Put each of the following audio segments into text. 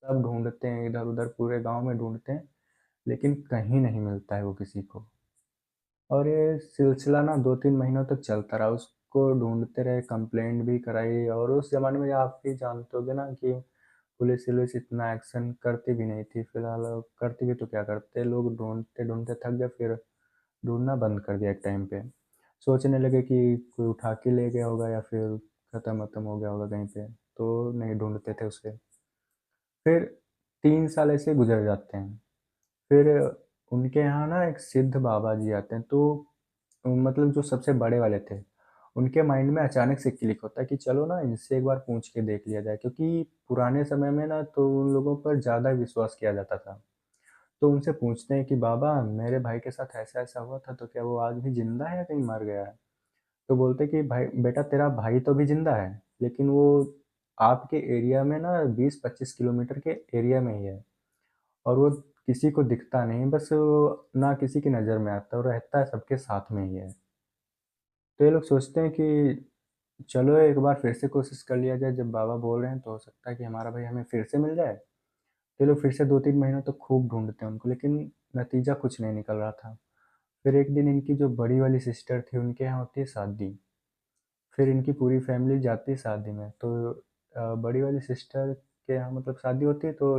सब ढूँढते हैं इधर-उधर पूरे गाँव में ढूँढते हैं, लेकिन कहीं नहीं मिलता है वो किसी को। और ये सिलसिला ना 2-3 महीनों तक चलता रहा, उसको ढूँढते रहे, कंप्लेंट भी कराई और उस ज़माने में आप भी जानते होंगे ना कि पुलिस-वुलिस इतना एक्शन करती भी नहीं थी, फिलहाल करती भी तो क्या करते, लोग ढूँढते-ढूँढते थक गए, फिर ढूँढना बंद कर दिया एक टाइम पे। सोचने लगे कि कोई उठा के ले गया होगा या फिर खत्म-वत्म हो गया होगा कहीं पे, तो नहीं ढूँढते थे उसे। फिर 3 साल ऐसे गुज़र जाते हैं। फिर उनके यहाँ ना एक सिद्ध बाबा जी आते हैं, तो मतलब जो सबसे बड़े वाले थे, उनके माइंड में अचानक से क्लिक होता है कि चलो ना इनसे एक बार पूछ के देख लिया जाए, क्योंकि पुराने समय में ना तो उन लोगों पर ज़्यादा विश्वास किया जाता था। तो उनसे पूछते हैं कि बाबा मेरे भाई के साथ ऐसा-ऐसा हुआ था, तो क्या वो आज भी ज़िंदा है या कहीं मर गया है? तो बोलते हैं कि भाई बेटा तेरा भाई तो अभी ज़िंदा है, लेकिन वो आपके एरिया में ना 20-25 किलोमीटर के एरिया में ही है और वो किसी को दिखता नहीं, बस वो ना किसी की नज़र में आता है और रहता है सबके साथ में ही है। तो ये लोग सोचते हैं कि चलो एक बार फिर से कोशिश कर लिया जाए, जब बाबा बोल रहे हैं तो हो सकता है कि हमारा भाई हमें फिर से मिल जाए। तो ये लोग फिर से 2-3 महीनों तक खूब ढूँढते हैं उनको, लेकिन नतीजा कुछ नहीं निकल रहा था। फिर एक दिन इनकी जो बड़ी वाली सिस्टर थी उनके यहाँ होती है शादी। फिर इनकी पूरी फैमिली जाती है शादी में, तो बड़ी वाली सिस्टर के यहाँ मतलब शादी होती है, तो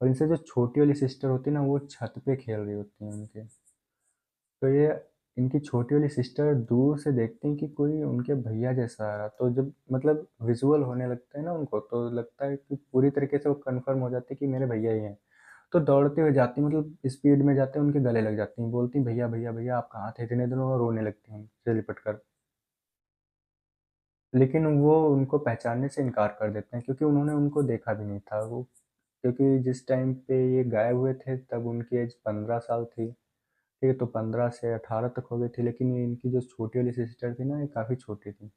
और इनसे जो छोटी वाली सिस्टर होती है ना, वो छत पे खेल रही होती हैं उनके। तो ये इनकी छोटी वाली सिस्टर दूर से देखती हैं कि कोई उनके भैया जैसा आ रहा, तो जब मतलब विज़ुअल होने लगता है ना उनको, तो लगता है कि पूरी तरीके से वो कन्फर्म हो जाती है कि मेरे भैया ही हैं। तो दौड़ते हुए जाती हैं, मतलब स्पीड में जाते हैं, उनके गले लग जाती हैं, बोलती हैं, "भैया, भैया, भैया आप कहाँ थे इतने दिनों?" और रोने लगती हैं उनसे लिपट कर। लेकिन वो उनको पहचानने से इनकार कर देते हैं, क्योंकि उन्होंने उनको देखा भी नहीं था। वो क्योंकि जिस टाइम पे ये गायब हुए थे तब उनकी एज 15 साल थी। ठीक है, तो 15 से 18 तक हो गई थी, लेकिन ये इनकी जो छोटी वाली सिस्टर थी ना, ये काफ़ी छोटी थी।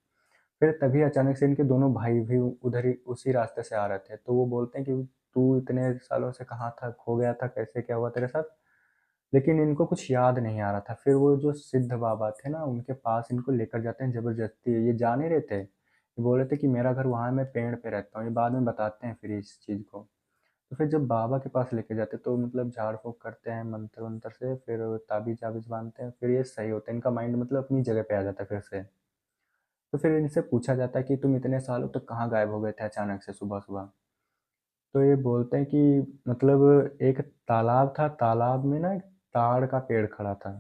फिर तभी अचानक से इनके दोनों भाई भी उधर ही उसी रास्ते से आ रहे थे, तो वो बोलते हैं कि तू इतने सालों से कहाँ था? खो गया था? कैसे क्या हुआ तेरे साथ? लेकिन इनको कुछ याद नहीं आ रहा था। फिर वो जो सिद्ध बाबा थे ना, उनके पास इनको लेकर जाते हैं ज़बरदस्ती। ये जा नहीं रहे थे। ये बोल रहे थे कि मेरा घर वहाँ है, मैं पेड़ पे रहता हूँ। ये बाद में बताते हैं फिर इस चीज़ को। तो फिर जब बाबा के पास लेके जाते तो मतलब झाड़-फूँक करते हैं मंत्र-वंत्र से, फिर ताबीज़-वाबीज़ बाँधते हैं, फिर ये सही होते हैं। इनका माइंड मतलब अपनी जगह पे आ जाता है फिर से। तो फिर इनसे पूछा जाता है कि तुम इतने सालों तक कहाँ गायब हो गए थे अचानक से सुबह-सुबह? तो ये बोलते हैं कि मतलब एक तालाब था, तालाब में ना एक ताड़ का पेड़ खड़ा था।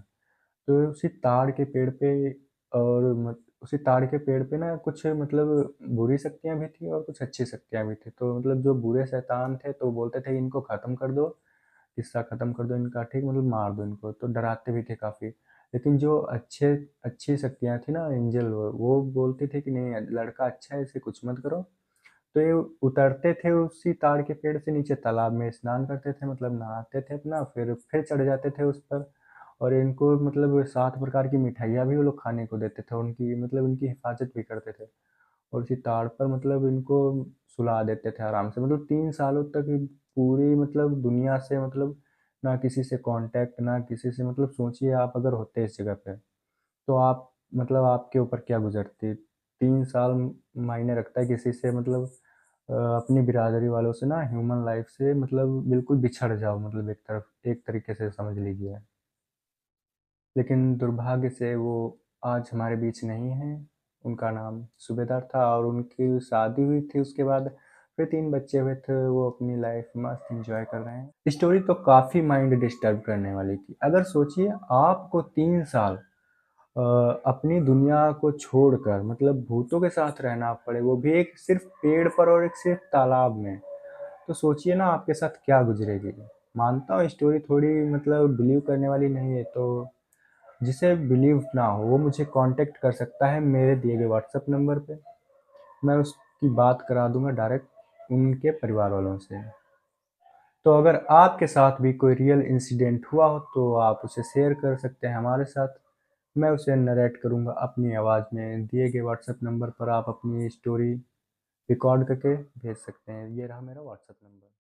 तो उसी ताड़ के पेड़ पे और मत उसी ताड़ के पेड़ पे ना कुछ मतलब बुरी शक्तियाँ भी थी और कुछ अच्छी शक्तियाँ भी थी। तो मतलब जो बुरे शैतान थे तो बोलते थे इनको ख़त्म कर दो, किस्सा ख़त्म कर दो इनका, ठीक मतलब मार दो इनको, तो डराते भी थे काफ़ी। लेकिन जो अच्छी शक्तियाँ थी ना एंजल वो बोलते थे कि नहीं लड़का अच्छा है, इसे कुछ मत करो। तो ये उतरते थे उसी ताड़ के पेड़ से नीचे, तालाब में स्नान करते थे, मतलब नहाते थे अपना, फिर चढ़ जाते थे उस पर और इनको मतलब 7 प्रकार की मिठाइयाँ भी वो लोग खाने को देते थे, उनकी मतलब इनकी हिफाज़त भी करते थे और उसी ताड़ पर मतलब इनको सुला देते थे आराम से। मतलब 3 सालों तक पूरी मतलब दुनिया से मतलब ना किसी से कॉन्टैक्ट, ना किसी से मतलब सोचिए आप अगर होते इस जगह पे, तो आप मतलब आपके ऊपर क्या गुज़रती? 3 साल मायने रखता है किसी से मतलब अपनी बिरादरी वालों से ना ह्यूमन लाइफ़ से मतलब बिल्कुल बिछड़ जाओ, मतलब एक तरीके से समझ लीजिए। लेकिन दुर्भाग्य से वो आज हमारे बीच नहीं हैं। उनका नाम सूबेदार था और उनकी शादी हुई थी उसके बाद फिर 3 बच्चे हुए थे, वो अपनी लाइफ़ मस्त एन्जॉय कर रहे हैं। स्टोरी तो काफ़ी माइंड डिस्टर्ब करने वाली थी। अगर सोचिए आपको 3 साल अ, अपनी दुनिया को छोड़कर मतलब भूतों के साथ रहना पड़े, वो भी एक सिर्फ़ पेड़ पर और एक सिर्फ़ तालाब में। तो सोचिए ना आपके साथ क्या गुज़रेगी। मानता हूँ स्टोरी थोड़ी मतलब बिलीव करने वाली नहीं है, तो जिसे बिलीव ना हो वो मुझे कॉन्टैक्ट कर सकता है मेरे दिए गए व्हाट्सएप नंबर पे। मैं उसकी बात करा दूँगा डायरेक्ट उनके परिवार वालों से। तो अगर आपके साथ भी कोई रियल इंसिडेंट हुआ हो तो आप उसे शेयर कर सकते हैं हमारे साथ। मैं उसे नरेट करूँगा अपनी आवाज़ में। दिए गए व्हाट्सएप नंबर पर आप अपनी स्टोरी रिकॉर्ड करके भेज सकते हैं। ये रहा मेरा व्हाट्सएप नंबर।